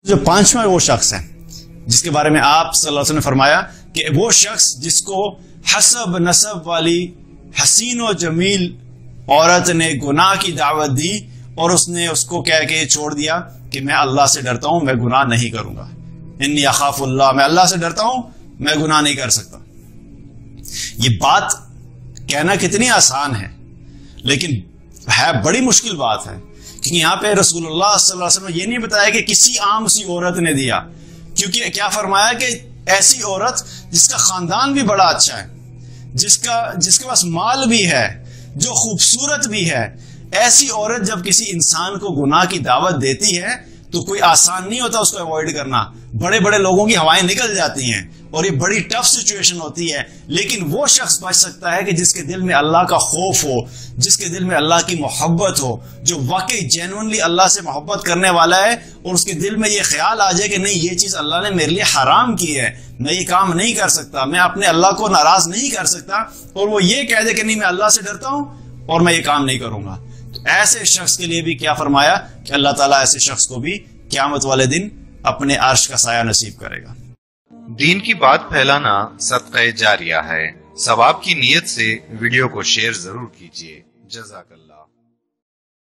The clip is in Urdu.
جو پانچواں وہ شخص ہے جس کے بارے میں آپ صلی اللہ علیہ وسلم نے فرمایا کہ وہ شخص جس کو حسب نسب والی حسین و جمیل عورت نے گناہ کی دعوت دی اور اس نے اس کو کہہ کے چھوڑ دیا کہ میں اللہ سے ڈرتا ہوں، میں گناہ نہیں کروں گا، انی اخاف اللہ، میں اللہ سے ڈرتا ہوں، میں گناہ نہیں کر سکتا۔ یہ بات کہنا کتنی آسان ہے لیکن ہے بڑی مشکل بات ہے، کیونکہ یہاں پہ رسول اللہ صلی اللہ علیہ وسلم نے یہ نہیں بتایا کہ کسی عام سی عورت نے دیا، کیونکہ کیا فرمایا کہ ایسی عورت جس کا خاندان بھی بڑا اچھا ہے، جس کے پاس مال بھی ہے، جو خوبصورت بھی ہے، ایسی عورت جب کسی انسان کو گناہ کی دعوت دیتی ہے تو کوئی آسان نہیں ہوتا اس کو اوائڈ کرنا، بڑے بڑے لوگوں کی ہوائیں نکل جاتی ہیں اور یہ بڑی ٹف سچویشن ہوتی ہے، لیکن وہ شخص بچ سکتا ہے کہ جس کے دل میں اللہ کا خوف ہو، جس کے دل میں اللہ کی محبت ہو، جو واقعی جینوئنلی اللہ سے محبت کرنے والا ہے اور اس کے دل میں یہ خیال آ جائے کہ نہیں یہ چیز اللہ نے میرے لیے حرام کی ہے، میں یہ کام نہیں کر سکتا، میں اپنے اللہ کو ناراض نہیں کر سکتا، اور وہ یہ کہہ دے کہ نہیں میں اللہ سے ڈرتا ہوں اور میں یہ کام نہیں کروں گا، تو ایسے شخص کے لیے بھی کیا فرمایا کہ اللہ تعالیٰ ایسے شخص کو بھی قیامت والے دن اپنے عرش کا سایہ نصیب کرے گا۔ دین کی بات پھیلانا صدقہ جاریہ ہے، ثواب کی نیت سے ویڈیو کو شیئر ضرور کیجیے۔ جزاک اللہ۔